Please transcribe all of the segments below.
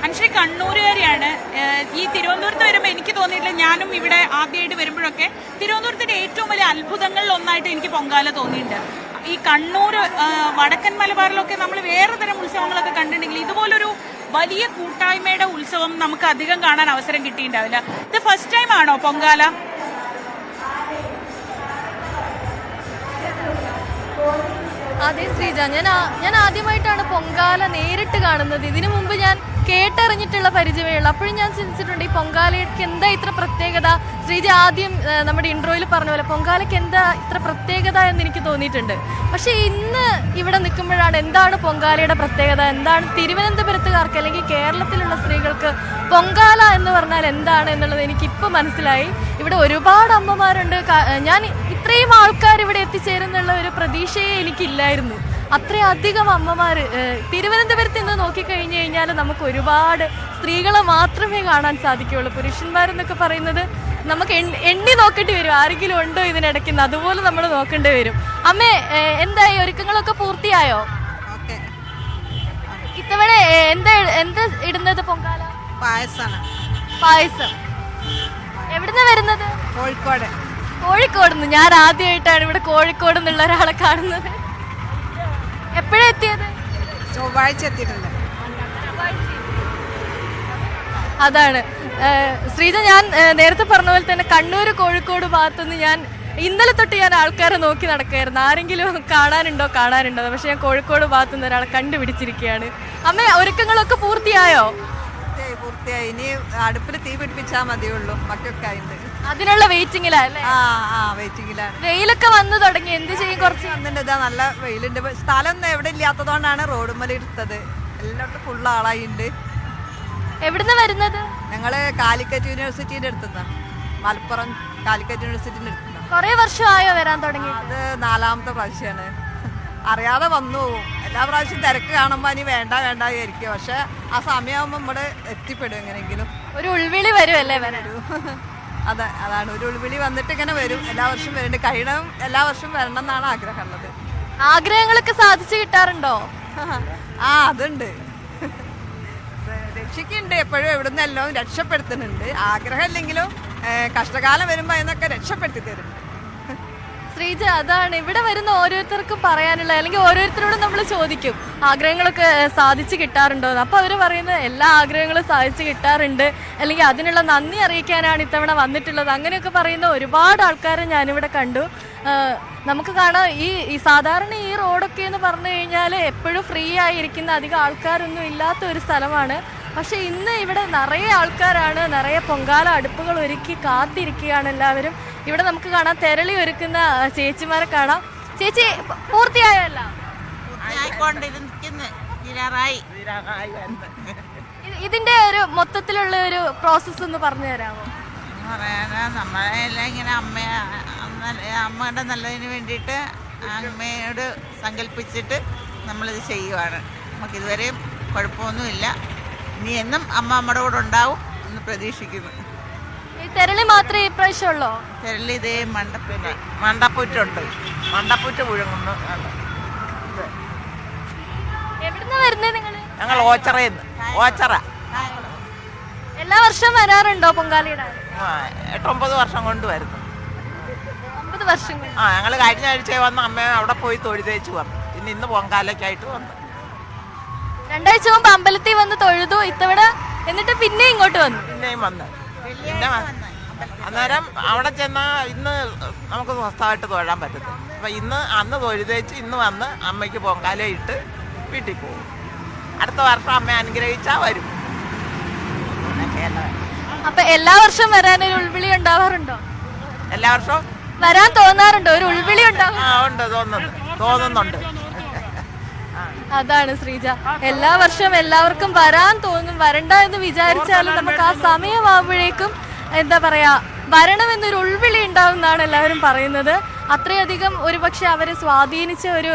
അനുശ്രീ കണ്ണൂരുകാരിയാണ്. ഈ തിരുവനന്തപുരത്ത് വരുമ്പോൾ എനിക്ക് തോന്നിയിട്ടില്ല, ഞാനും ഇവിടെ ആദ്യമായിട്ട് വരുമ്പോഴൊക്കെ തിരുവനന്തപുരത്തിന്റെ ഏറ്റവും വലിയ അത്ഭുതങ്ങളിൽ ഒന്നായിട്ട് എനിക്ക് പൊങ്കാല തോന്നിയിട്ടുണ്ട്. ഈ കണ്ണൂർ വടക്കൻ മലബാറിലൊക്കെ നമ്മൾ വേറെ തരം ഉത്സവങ്ങളൊക്കെ കണ്ടിട്ടുണ്ടെങ്കിൽ ഇതുപോലൊരു വലിയ കൂട്ടായ്മയുടെ ഉത്സവം നമുക്ക് അധികം കാണാൻ അവസരം കിട്ടിയിട്ടുണ്ടാവില്ല. ഇത് ഫസ്റ്റ് ടൈം ആണോ പൊങ്കാല? അതെ ശ്രീജ, ഞാൻ ആദ്യമായിട്ടാണ് പൊങ്കാല നേരിട്ട് കാണുന്നത്. ഇതിനു മുമ്പ് ഞാൻ കേട്ടറിഞ്ഞിട്ടുള്ള പരിചയമേ ഉള്ളൂ. അപ്പോഴും ഞാൻ ചിന്തിച്ചിട്ടുണ്ട് ഈ പൊങ്കാലയ്ക്ക് എന്താ ഇത്ര പ്രത്യേകത. ശ്രീജ ആദ്യം നമ്മുടെ ഇൻട്രോയിൽ പറഞ്ഞ പോലെ പൊങ്കാലയ്ക്ക് എന്താ ഇത്ര പ്രത്യേകത എന്ന് എനിക്ക് തോന്നിയിട്ടുണ്ട്. പക്ഷെ ഇന്ന് ഇവിടെ നിൽക്കുമ്പോഴാണ് എന്താണ് പൊങ്കാലയുടെ പ്രത്യേകത, എന്താണ് തിരുവനന്തപുരത്തുകാർക്ക് അല്ലെങ്കിൽ കേരളത്തിലുള്ള സ്ത്രീകൾക്ക് പൊങ്കാല എന്ന് പറഞ്ഞാൽ എന്താണ് എന്നുള്ളത് എനിക്കിപ്പോൾ മനസ്സിലായി. ഇവിടെ ഒരുപാട് അമ്മമാരുണ്ട്. ഞാൻ ഇത്രയും ആൾക്കാർ ഇവിടെ എത്തിച്ചേരുന്നുള്ള ഒരു പ്രതീക്ഷയെ എനിക്കില്ലായിരുന്നു. അത്രയധികം അമ്മമാർ തിരുവനന്തപുരത്ത് നിന്ന് നോക്കിക്കഴിഞ്ഞു കഴിഞ്ഞാൽ നമുക്ക് ഒരുപാട് സ്ത്രീകളെ മാത്രമേ കാണാൻ സാധിക്കുകയുള്ളൂ. പുരുഷന്മാരെന്നൊക്കെ പറയുന്നത് നമുക്ക് എണ്ണി നോക്കേണ്ടി വരും, ആരെങ്കിലും ഉണ്ടോ ഇതിനിടയ്ക്ക്, അതുപോലെ നമ്മൾ നോക്കേണ്ടി വരും. അമ്മേ, എന്തായി, ഒരുക്കങ്ങളൊക്കെ പൂർത്തിയായോ? ഇത്തവണ എന്താ ഇടുന്നത് പൊങ്കാല? പായസം. എവിടുന്നാ വരുന്നത്? കോഴിക്കോട് നിന്ന്. ഞാൻ ആദ്യമായിട്ടാണ് ഇവിടെ കോഴിക്കോട് നിന്നുള്ള ഒരാളെ കാണുന്നത്. എപ്പോഴാ എത്തിയത്? ചൊവ്വാഴ്ച എത്തിയിട്ടുണ്ട്. അതാണ് ശ്രീജ, ഞാൻ നേരത്തെ പറഞ്ഞ പോലെ തന്നെ കണ്ണൂർ കോഴിക്കോട് ഭാഗത്തുനിന്ന് ഞാൻ ഇന്നലെ തൊട്ട് ഞാൻ ആൾക്കാരെ നോക്കി നടക്കുകയായിരുന്നു, ആരെങ്കിലും കാണാനുണ്ടോ. പക്ഷെ ഞാൻ കോഴിക്കോട് ഭാഗത്തുനിന്ന് ഒരാളെ കണ്ടുപിടിച്ചിരിക്കുകയാണ്. അമ്മ, ഒരുക്കങ്ങളൊക്കെ പൂർത്തിയായോ? പൂർത്തിയായി. ഇനി അടുപ്പിൽ തീ പിടിപ്പിച്ചാൽ മതിയുള്ളൂ, ബാക്കിയൊക്കെ ആയിട്ട് അതിനുള്ള വെയിറ്റിംഗിലല്ലേ? വെയിറ്റിംഗിലാണ്. വെയിലൊക്കെ വന്നു തുടങ്ങി, എന്ത് ചെയ്യും? കുറച്ച് വന്നിട്ട് നല്ല വെയിലുണ്ട്. സ്ഥലം എവിടെ ഇല്ലാത്തതുകൊണ്ടാണ് റോഡുമ്മൽ എടുത്തത്. എല്ലായിടത്തും ഫുള്ള് ആളായിട്ടുണ്ട്. എവിടുന്ന് വരുന്നത്? ഞങ്ങള് കാലിക്കറ്റ് യൂണിവേഴ്സിറ്റിന്റെ അടുത്തുനിന്ന്, മലപ്പുറം കാലിക്കറ്റ് യൂണിവേഴ്സിറ്റിന്റെ അടുത്തുനിന്ന്. കുറെ വർഷമായോ വരാൻ തുടങ്ങി? അത് 4ാമത്തെ പ്രാവശ്യമാണ്. അറിയാതെ വന്നു പോകും. എല്ലാ പ്രാവശ്യം തിരക്ക് കാണുമ്പോൾ ഇനി വേണ്ട വിചാരിക്കും. പക്ഷെ ആ സമയമാകുമ്പോൾ ഇവിടെ എത്തിപ്പെടും എങ്ങനെയെങ്കിലും. ഒരു ഉൾവിളി വരുമല്ലേ? വരൂ. അതാണ് ഒരു ഉൾവിളി വന്നിട്ട് ഇങ്ങനെ വരും. എല്ലാ വർഷവും വരുന്നുണ്ട്. കഴിയണം എല്ലാ വർഷവും വരണം എന്നാണ് ആഗ്രഹമുള്ളത്. ആഗ്രഹങ്ങളൊക്കെ സാധിച്ചു കിട്ടാറുണ്ടോ? അതുണ്ട്. രക്ഷിക്കുന്നുണ്ട് എപ്പോഴും, എവിടുന്ന് എല്ലാം രക്ഷപ്പെടുത്തുന്നുണ്ട്. ആഗ്രഹം ഇല്ലെങ്കിലും കഷ്ടകാലം വരുമ്പോൾ അതിനൊക്കെ രക്ഷപ്പെടുത്തി തരും. ശ്രീജ, അതാണ് ഇവിടെ വരുന്ന ഓരോരുത്തർക്കും പറയാനുള്ള, അല്ലെങ്കിൽ ഓരോരുത്തരോടും നമ്മൾ ചോദിക്കും ആഗ്രഹങ്ങളൊക്കെ സാധിച്ചു കിട്ടാറുണ്ടോ എന്ന്. അപ്പോൾ അവർ പറയുന്നത് എല്ലാ ആഗ്രഹങ്ങളും സാധിച്ചു കിട്ടാറുണ്ട്, അല്ലെങ്കിൽ അതിനുള്ള നന്ദി അറിയിക്കാനാണ് ഇത്തവണ വന്നിട്ടുള്ളത്. അങ്ങനെയൊക്കെ പറയുന്ന ഒരുപാട് ആൾക്കാരെ ഞാനിവിടെ കണ്ടു. നമുക്ക് കാണാം, ഈ സാധാരണ ഈ റോഡൊക്കെ എന്ന് പറഞ്ഞു കഴിഞ്ഞാൽ എപ്പോഴും ഫ്രീ ആയിരിക്കുന്ന, അധികം ആൾക്കാരൊന്നും ഇല്ലാത്ത ഒരു സ്ഥലമാണ്. പക്ഷെ ഇന്ന് ഇവിടെ നിറയെ ആൾക്കാരാണ്, നിറയെ പൊങ്കാല അടുപ്പുകൾ ഒരുക്കി കാത്തിരിക്കുകയാണ് എല്ലാവരും. ഇവിടെ നമുക്ക് കാണാം തെരളി ഒരുക്കുന്ന ചേച്ചിമാരെ കാണാം. ചേച്ചി, പൂർത്തിയായല്ല? ഇതിന്റെ ഒരു മൊത്തത്തിലുള്ള ഒരു പ്രോസസ്സ് ഒന്ന് പറഞ്ഞു തരാമോ? നമ്മളെല്ലാം ഇങ്ങനെ അമ്മയുടെ നല്ലതിന് വേണ്ടിയിട്ട് അമ്മയോട് സങ്കല്പിച്ചിട്ട് നമ്മളിത് ചെയ്യുവാണ്. നമുക്കിതുവരെയും കുഴപ്പമൊന്നുമില്ല. ഇനി എന്നും അമ്മ നമ്മുടെ കൂടെ ഉണ്ടാവും എന്ന് പ്രതീക്ഷിക്കുന്നു. തെരളി മാത്രമേ ഈ പ്രാവശ്യം ഉള്ളോ? തെരളി ഇതേ മണ്ടപ്പൂറ്റുണ്ട്. മണ്ടപ്പൂറ്റ് പുഴുങ്ങുന്നു. എവിടുന്നാ വരുന്നത് നിങ്ങള്? ഞങ്ങൾ ഓച്ചറ. എല്ലാ വർഷവും വരാറുണ്ടോ പൊങ്കാലയുടെ? 8-9 വർഷം കൊണ്ട് വരുന്നു. 9 വർഷം കൊണ്ട്. ഞങ്ങൾ കഴിഞ്ഞ ആഴ്ച വന്ന് അമ്മ അവിടെ പോയി തൊഴുതേച്ച് വന്നു. ഇന്ന് പൊങ്കാലയ്ക്കായിട്ട് വന്നു. 2 ആഴ്ച മുമ്പ് അമ്പലത്തിൽ വന്ന് തൊഴുതു ഇത്തവണ, എന്നിട്ട് പിന്നെ ഇങ്ങോട്ട് വന്നു. പിന്നെയും വന്ന് അന്നേരം അവിടെ ചെന്നാൽ ഇന്ന് നമുക്ക് സ്വസ്ഥമായിട്ട് തൊഴാൻ പറ്റത്തില്ല. അപ്പം അന്ന് തൊഴുതേച്ച് ഇന്ന് വന്ന് അമ്മയ്ക്ക് പൊങ്കാല ഇട്ട് വീട്ടിൽ പോകും. അടുത്ത വർഷം അമ്മ അനുഗ്രഹിച്ചാൽ വരും. അപ്പൊ എല്ലാ വർഷവും വരാനൊരു ഉൾവിളി ഉണ്ടാവാറുണ്ടോ? എല്ലാ വർഷവും വരാൻ തോന്നാറുണ്ടോ? ഒരു ഉൾവിളി ഉണ്ടാവും? ഉണ്ട്, തോന്നുന്നുണ്ട്. അതാണ് ശ്രീജ, എല്ലാ വർഷവും എല്ലാവർക്കും വരാൻ തോന്നും. വരണ്ട എന്ന് വിചാരിച്ചാലും നമുക്ക് ആ സമയമാകുമ്പോഴേക്കും എന്താ പറയാ, വരണമെന്നൊരു ഉൾവിളി ഉണ്ടാവും എന്നാണ് എല്ലാവരും പറയുന്നത്. അത്രയധികം ഒരുപക്ഷെ അവരെ സ്വാധീനിച്ച ഒരു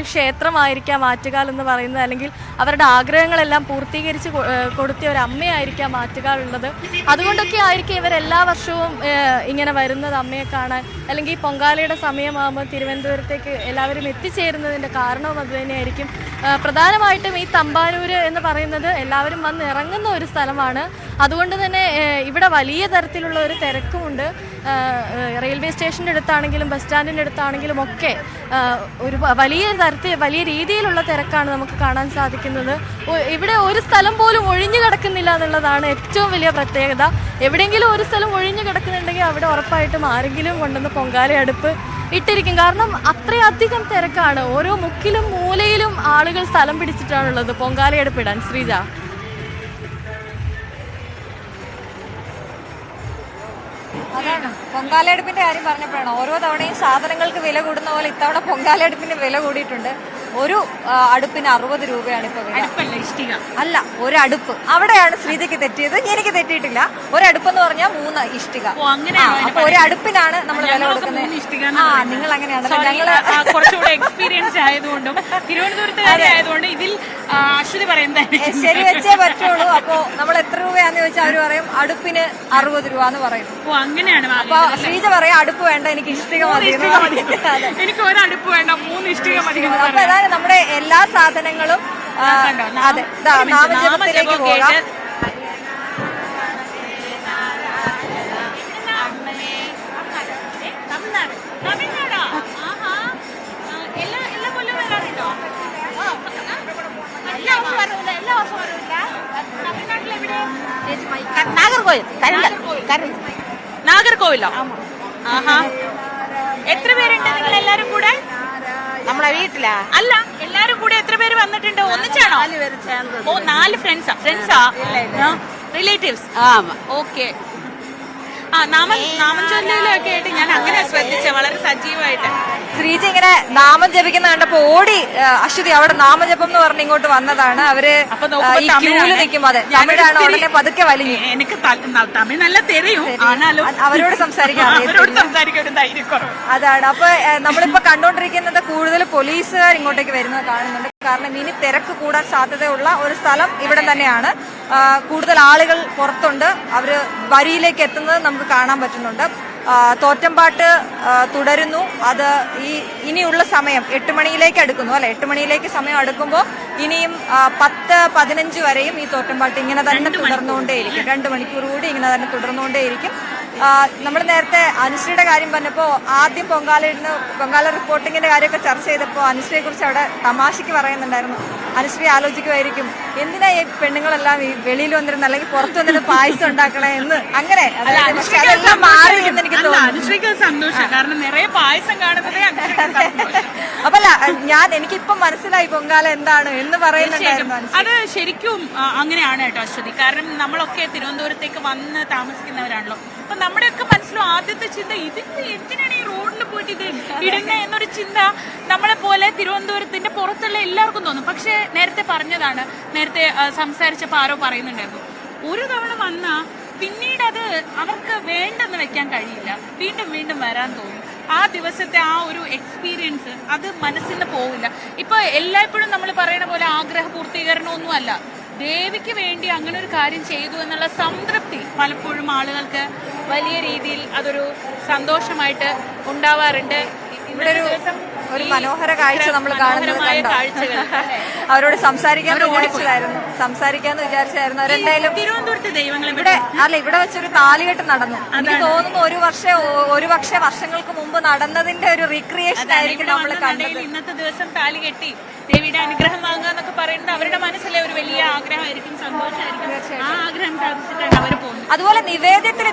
ക്ഷേത്രമായിരിക്കാം ആറ്റുകാൽ എന്ന് പറയുന്നത്, അല്ലെങ്കിൽ അവരുടെ ആഗ്രഹങ്ങളെല്ലാം പൂർത്തീകരിച്ച് കൊടുത്തിയ ഒരു അമ്മയായിരിക്കാം ആറ്റുകാൽ ഉള്ളത്. അതുകൊണ്ടൊക്കെ ആയിരിക്കും ഇവരെല്ലാ വർഷവും ഇങ്ങനെ വരുന്നത് അമ്മയെ കാണാൻ, അല്ലെങ്കിൽ പൊങ്കാലയുടെ സമയമാകുമ്പോൾ തിരുവനന്തപുരത്തേക്ക് എല്ലാവരും എത്തിച്ചേരുന്നതിൻ്റെ കാരണവും അതുതന്നെയായിരിക്കും. പ്രധാനമായിട്ടും ഈ തമ്പാനൂർ എന്ന് പറയുന്നത് എല്ലാവരും വന്ന് ഇറങ്ങുന്ന ഒരു സ്ഥലമാണ്. അതുകൊണ്ട് തന്നെ ഇവിടെ വലിയ തരത്തിലുള്ള ഒരു തിരക്കുമുണ്ട്. റെയിൽവേ സ്റ്റേഷൻ്റെ അടുത്താണെങ്കിലും ബസ് സ്റ്റാൻഡിൻ്റെ അടുത്താണെങ്കിലും ഒക്കെ ഒരു വലിയ രീതിയിലുള്ള തിരക്കാണ് നമുക്ക് കാണാൻ സാധിക്കുന്നത്. ഇവിടെ ഒരു സ്ഥലം പോലും ഒഴിഞ്ഞു കിടക്കുന്നില്ല എന്നുള്ളതാണ് ഏറ്റവും വലിയ പ്രത്യേകത. എവിടെയെങ്കിലും ഒരു സ്ഥലം ഒഴിഞ്ഞു കിടക്കുന്നുണ്ടെങ്കിൽ അവിടെ ഉറപ്പായിട്ടും ആരെങ്കിലും കൊണ്ടുവന്ന് പൊങ്കാല അടുപ്പ് ഇട്ടിരിക്കും. കാരണം അത്രയധികം തിരക്കാണ്. ഓരോ മുക്കിലും മൂലയിലും ആളുകൾ സ്ഥലം പിടിച്ചിട്ടാണുള്ളത് പൊങ്കാല അടുപ്പിടാൻ. ശ്രീജ, അതാണ് പൊങ്കാലയെടുപ്പിന്റെ കാര്യം പറഞ്ഞപ്പോഴാണ് ഓരോ തവണയും സാധനങ്ങൾക്ക് വില കൂടുന്ന പോലെ ഇത്തവണ പൊങ്കാലയെടുപ്പിന് വില കൂടിയിട്ടുണ്ട്. ഒരു അടുപ്പിന് 60 രൂപയാണ് ഇപ്പൊ വില. അല്ല, ഒരു അടുപ്പ്. അവിടെയാണ് ശ്രീജയ്ക്ക് തെറ്റിയത്, എനിക്ക് തെറ്റിയിട്ടില്ല. ഒരടുപ്പെന്ന് പറഞ്ഞാൽ 3 ഇഷ്ടിക. അപ്പൊ ഒരു അടുപ്പിനാണ് നമ്മൾ വില കൊടുക്കുന്നത്. ആ, നിങ്ങൾ അങ്ങനെയാണല്ലോ. ഞങ്ങള് കുറച്ചുകൂടെ എക്സ്പീരിയൻസ് ആയതുകൊണ്ടും തിരുവനന്തപുരത്തുകാരായതുകൊണ്ട് ഇതിൽ അശ്വതി പറയുന്നത് ശരി വെച്ചേ പറ്റുള്ളൂ. അപ്പൊ നമ്മൾ എത്ര രൂപയാന്ന് ചോദിച്ചാൽ അവര് പറയും അടുപ്പിന് 60 രൂപ എന്ന് പറയും. അങ്ങനെയാണ്. അപ്പൊ ശ്രീജ പറയാം അടുപ്പ് വേണ്ട, എനിക്ക് ഇഷ്ടിക മതി. എനിക്ക് ഒരു അടുപ്പ് വേണ്ട, 3 ഇഷ്ടിക മതി. അപ്പൊ അതായത് നമ്മുടെ എല്ലാ സാധനങ്ങളും അതെ നാമജപത്തിലേക്ക് പോകാം. നാഗർകോവിലോ? ആഹാ. എത്ര പേരുണ്ട് നിങ്ങൾ എല്ലാരും കൂടെ? നമ്മളെ വീട്ടിലാ? അല്ല, എല്ലാരും കൂടെ എത്ര പേര് വന്നിട്ടുണ്ട്? ഒന്നിച്ചാണോ? ഓ, 4 ഫ്രണ്ട്സാ? റിലേറ്റീവ്സ്? ഓക്കെ. ആ, നാമം ചൊല്ലലൊക്കെ ആയിട്ട് ഞാൻ അങ്ങനെ ശ്രദ്ധിച്ച, വളരെ സജീവമായിട്ട്. ശ്രീജ ഇങ്ങനെ നാമം ജപിക്കുന്ന കണ്ടപ്പോ ഓടി അശ്വതി അവിടെ നാമജപം എന്ന് പറഞ്ഞ് ഇങ്ങോട്ട് വന്നതാണ്. അവര് ഈ ക്യൂല് നിൽക്കും. അതെ, തമിഴാണ്. ഉടനെ പതുക്കെ വലിഞ്ഞു. എനിക്ക് തമിഴ് നല്ല തെരയും, ആണാലും അവരോട് സംസാരിക്കാൻ ഒരു ധൈര്യം കുറവ്. അതാണ്. അപ്പൊ നമ്മളിപ്പോ കണ്ടോണ്ടിരിക്കുന്നത് കൂടുതൽ പോലീസുകാർ ഇങ്ങോട്ടേക്ക് വരുന്നത് കാണുന്നുണ്ട്. കാരണം ഇനി തിരക്ക് കൂടാൻ സാധ്യതയുള്ള ഒരു സ്ഥലം ഇവിടെ തന്നെയാണ്. കൂടുതൽ ആളുകൾ പുറത്തുണ്ട്. അവര് വരിയിലേക്ക് എത്തുന്നത് നമുക്ക് കാണാൻ പറ്റുന്നുണ്ട്. തോറ്റമ്പാട്ട് തുടരുന്നു. അത് ഇനിയുള്ള സമയം 8 മണിയിലേക്ക് അടുക്കുന്നു അല്ലെ? 8 മണിയിലേക്ക് സമയം അടുക്കുമ്പോൾ ഇനിയും 10-15 വരെയും ഈ തോറ്റമ്പാട്ട് ഇങ്ങനെ തന്നെ തുടർന്നുകൊണ്ടേയിരിക്കും. 2 മണിക്കൂർ കൂടി ഇങ്ങനെ തന്നെ തുടർന്നുകൊണ്ടേയിരിക്കും. നമ്മൾ നേരത്തെ അനുശ്രീയുടെ കാര്യം പറഞ്ഞപ്പോൾ ആദ്യം പൊങ്കാല റിപ്പോർട്ടിങ്ങിന്റെ കാര്യമൊക്കെ ചർച്ച ചെയ്തപ്പോൾ അനുശ്രീയെ കുറിച്ച് അവിടെ തമാശയ്ക്ക് പറയുന്നുണ്ടായിരുന്നു. അനുശ്രീ ആലോചിക്കുമായിരിക്കും എന്തിനാ ഈ പെണ്ണുങ്ങളെല്ലാം ഈ വെളിയിൽ വന്നിരുന്ന അല്ലെങ്കിൽ പുറത്തു വന്നിട്ട് പായസം ഉണ്ടാക്കണേ എന്ന്. അങ്ങനെ അതെല്ലാം മാറി എന്ന് എനിക്ക് തോന്നുന്നു. അനുശ്രീക്ക് സന്തോഷം, കാരണം നിറയെ പായസം കാണുന്നതേ. അപ്പല്ല, എനിക്കിപ്പം മനസ്സിലായി പൊങ്കാല എന്താണ് എന്ന് പറയുന്നുണ്ടായിരുന്നു. അത് ശരിക്കും അങ്ങനെയാണ് കേട്ടോ അശ്വതി. കാരണം നമ്മളൊക്കെ തിരുവനന്തപുരത്തേക്ക് വന്ന് താമസിക്കുന്നവരാണല്ലോ. അപ്പൊ നമ്മുടെയൊക്കെ മനസ്സിലും ആദ്യത്തെ ചിന്ത എന്തിനാണ് ഈ റോഡിൽ പോയിട്ട് ഇത് ഇടുന്നത് എന്നൊരു ചിന്ത നമ്മളെ പോലെ തിരുവനന്തപുരത്തിന്റെ പുറത്തുള്ള എല്ലാവർക്കും തോന്നും. പക്ഷെ നേരത്തെ പറഞ്ഞതാണ്, നേരത്തെ സംസാരിച്ചപ്പോൾ ആരോ പറയുന്നുണ്ടായിരുന്നു, ഒരു തവണ വന്നാ പിന്നീട് അത് അവർക്ക് വേണ്ടെന്ന് വെക്കാൻ കഴിയില്ല, വീണ്ടും വീണ്ടും വരാൻ തോന്നും. ആ ദിവസത്തെ ആ ഒരു എക്സ്പീരിയൻസ് അത് മനസ്സിൽ നിന്ന് പോവില്ല. ഇപ്പൊ എല്ലായ്പ്പോഴും നമ്മൾ പറയുന്ന പോലെ ആഗ്രഹ പൂർത്തീകരണമൊന്നും അല്ല, ദേവിക്ക് വേണ്ടി അങ്ങനെ ഒരു കാര്യം ചെയ്തു എന്നുള്ള സംതൃപ്തി പലപ്പോഴും ആളുകൾക്ക് വലിയ രീതിയിൽ അതൊരു സന്തോഷമായിട്ട് ഉണ്ടാവാറുണ്ട്. ഇവിടെ ഒരു മനോഹര കാഴ്ച നമ്മൾ കാണുന്നത് അവരോട് സംസാരിക്കാന്ന് വിചാരിച്ചായിരുന്നു. അവരെന്തായാലും തിരുവനന്തപുരത്ത് ദൈവങ്ങൾ ഇവിടെ വെച്ചൊരു താലികെട്ട് നടന്നു. എനിക്ക് തോന്നുന്നു ഒരുപക്ഷെ വർഷങ്ങൾക്ക് മുമ്പ് നടന്നതിന്റെ ഒരു റീക്രിയേഷൻ ആയിരിക്കും നമ്മൾ കണ്ടത്. ഇന്നത്തെ ദിവസം താലി കെട്ടി ദേവിയുടെ അനുഗ്രഹം വാങ്ങുക എന്നൊക്കെ പറയുന്നത് അവരുടെ മനസ്സിലെ ഒരു വലിയ ആഗ്രഹമായിരിക്കും, സന്തോഷമായിരിക്കും. ആ ആഗ്രഹം സാധിച്ചിട്ടാണ് അവർ പോകുന്നത്. അതുപോലെ നിവേദ്യത്തിൽ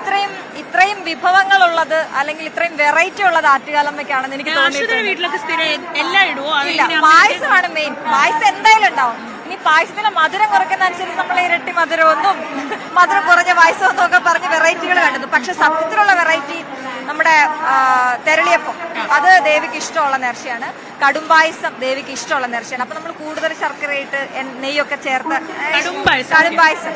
ഇത്രയും വിഭവങ്ങളുള്ളത് അല്ലെങ്കിൽ ഇത്രയും വെറൈറ്റി ഉള്ളത് ആറ്റുകാലമ്മയ്ക്കാണെന്ന് എനിക്ക് തോന്നിയിട്ടുണ്ട്. വീട്ടിലൊക്കെ സ്ഥിരം എല്ലാം ഇടുവോ? പായസമാണ് മെയിൻ. പായസം എന്തായാലും ഉണ്ടാവും. ഇനി പായസത്തിന് മധുരം കുറയ്ക്കുന്ന അനുസരിച്ച് നമ്മൾ ഇരട്ടി മധുരമൊന്നും മധുരം കുറഞ്ഞ പായസമൊന്നും ഒക്കെ പറഞ്ഞ് വെറൈറ്റികൾ കണ്ടു. പക്ഷെ സത്യത്തിലുള്ള വെറൈറ്റി നമ്മുടെ തെരളിയപ്പം, അത് ദേവിക്ക് ഇഷ്ടമുള്ള നേർച്ചയാണ്. കടുംപായസം ദേവിക്ക് ഇഷ്ടമുള്ള നേർച്ചയാണ്. അപ്പൊ നമ്മൾ കൂടുതൽ ശർക്കരയിട്ട് നെയ്യൊക്കെ ചേർത്ത് കടുംപായസം